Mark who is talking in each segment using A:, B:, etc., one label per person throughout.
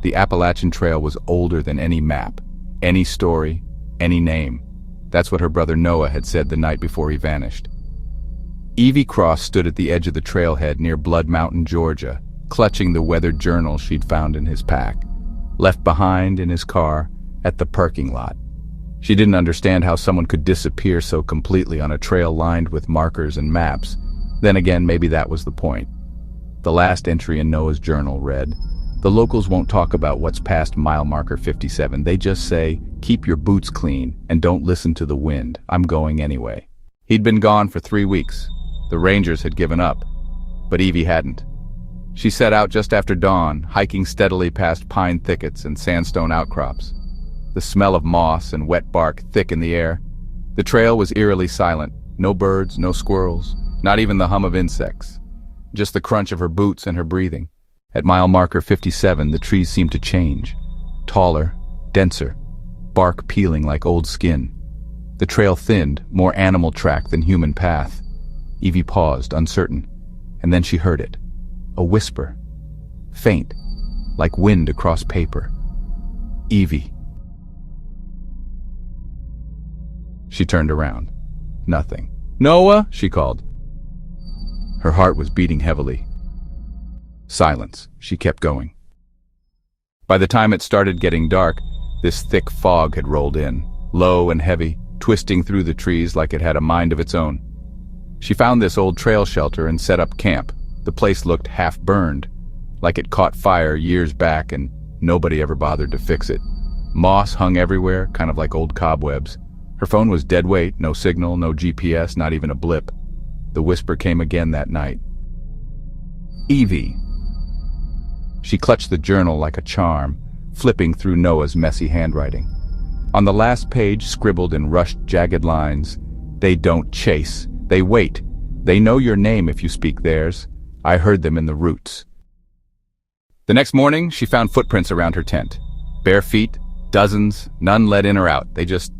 A: The Appalachian Trail was older than any map, any story, any name. That's what her brother Noah had said the night before he vanished. Evie Cross stood at the edge of the trailhead near Blood Mountain, Georgia, clutching the weathered journal she'd found in his pack, left behind in his car at the parking lot. She didn't understand how someone could disappear so completely on a trail lined with markers and maps. Then again, maybe that was the point. The last entry in Noah's journal read, "The locals won't talk about what's past mile marker 57. They just say, keep your boots clean and don't listen to the wind. I'm going anyway." He'd been gone for 3 weeks. The rangers had given up, but Evie hadn't. She set out just after dawn, hiking steadily past pine thickets and sandstone outcrops. The smell of moss and wet bark thick in the air. The trail was eerily silent. No birds, no squirrels, not even the hum of insects. Just the crunch of her boots and her breathing. At mile marker 57, the trees seemed to change. Taller, denser, bark peeling like old skin. The trail thinned, more animal track than human path. Evie paused, uncertain, and then she heard it. A whisper. Faint, like wind across paper. "Evie." She turned around. Nothing. "Noah," she called. Her heart was beating heavily. Silence. She kept going. By the time it started getting dark, this thick fog had rolled in, low and heavy, twisting through the trees like it had a mind of its own. She found this old trail shelter and set up camp. The place looked half-burned, like it caught fire years back and nobody ever bothered to fix it. Moss hung everywhere, kind of like old cobwebs. Her phone was dead weight, no signal, no GPS, not even a blip. The whisper came again that night. "Evie." She clutched the journal like a charm, flipping through Noah's messy handwriting. On the last page, scribbled in rushed, jagged lines, "They don't chase. They wait. They know your name if you speak theirs. I heard them in the roots." The next morning, she found footprints around her tent. Bare feet, dozens, none led in or out. They just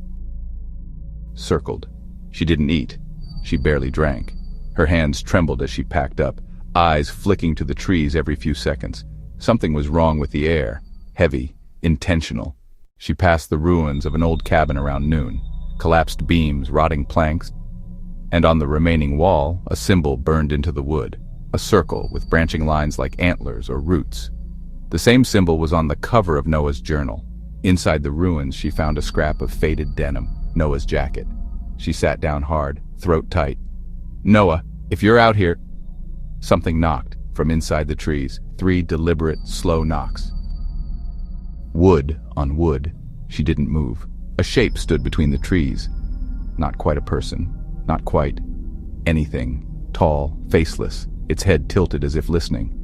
A: circled. She didn't eat. She barely drank. Her hands trembled as she packed up, eyes flicking to the trees every few seconds. Something was wrong with the air. Heavy, intentional. She passed the ruins of an old cabin around noon. Collapsed beams, rotting planks, and on the remaining wall, a symbol burned into the wood. A circle with branching lines like antlers or roots. The same symbol was on the cover of Noah's journal. Inside the ruins, she found a scrap of faded denim, Noah's jacket. She sat down hard, throat tight. "Noah, if you're out here..." Something knocked from inside the trees, 3 deliberate, slow knocks. Wood on wood. She didn't move. A shape stood between the trees. Not quite a person. Not quite anything. Tall, faceless, its head tilted as if listening.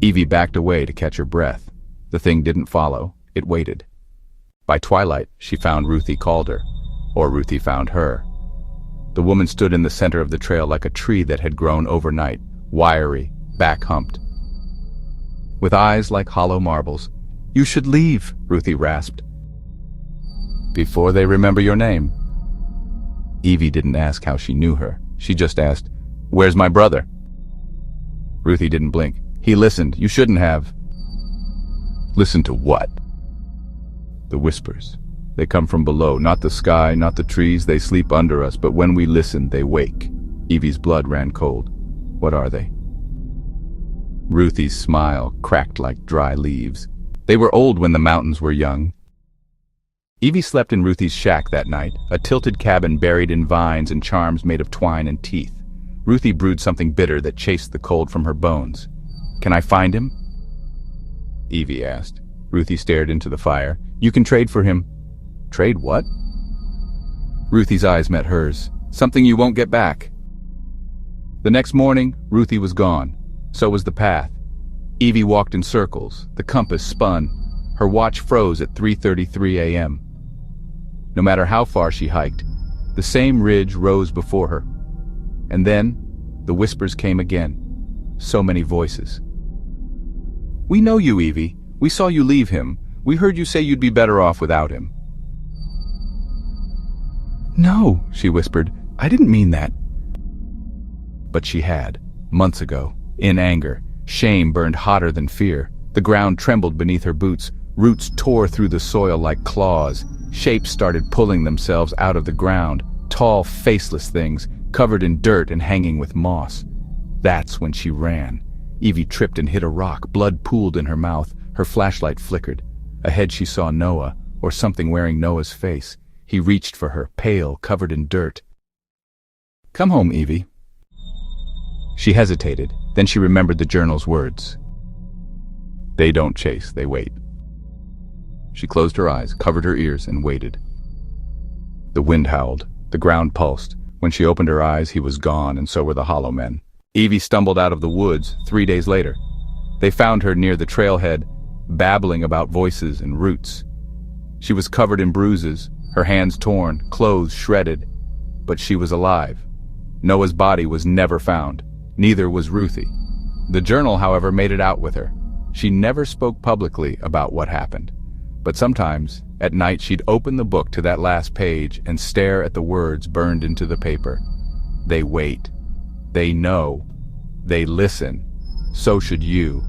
A: Evie backed away to catch her breath. The thing didn't follow. It waited. By twilight, she found Ruthie called her. Or Ruthie found her. The woman stood in the center of the trail like a tree that had grown overnight, wiry, back-humped. With eyes like hollow marbles. "You should leave," Ruthie rasped. "Before they remember your name." Evie didn't ask how she knew her. She just asked, "Where's my brother?" Ruthie didn't blink. "He listened. You shouldn't have." "Listen to what?" "The whispers. They come from below, not the sky, not the trees. They sleep under us, but when we listen, they wake." Evie's blood ran cold. "What are they?" Ruthie's smile cracked like dry leaves. "They were old when the mountains were young." Evie slept in Ruthie's shack that night, a tilted cabin buried in vines and charms made of twine and teeth. Ruthie brewed something bitter that chased the cold from her bones. "Can I find him?" Evie asked. Ruthie stared into the fire. "You can trade for him." "Trade what?" Ruthie's eyes met hers. "Something you won't get back." The next morning, Ruthie was gone. So was the path. Evie walked in circles. The compass spun. Her watch froze at 3:33 a.m. No matter how far she hiked, the same ridge rose before her. And then, the whispers came again. So many voices. "We know you, Evie. We saw you leave him. We heard you say you'd be better off without him." "No," she whispered. "I didn't mean that." But she had, months ago, in anger. Shame burned hotter than fear. The ground trembled beneath her boots. Roots tore through the soil like claws. Shapes started pulling themselves out of the ground. Tall, faceless things, covered in dirt and hanging with moss. That's when she ran. Evie tripped and hit a rock. Blood pooled in her mouth. Her flashlight flickered. Ahead she saw Noah, or something wearing Noah's face. He reached for her, pale, covered in dirt. "Come home, Evie." She hesitated. Then she remembered the journal's words. They don't chase, they wait. She closed her eyes, covered her ears, and waited. The wind howled. The ground pulsed. When she opened her eyes, he was gone, and so were the hollow men. Evie stumbled out of the woods 3 days later. They found her near the trailhead, babbling about voices and roots. She was covered in bruises, her hands torn, clothes shredded, but she was alive. Noah's body was never found. Neither was Ruthie. The journal, however, made it out with her. She never spoke publicly about what happened. But sometimes, at night, she'd open the book to that last page and stare at the words burned into the paper. They wait. They know. They listen. So should you.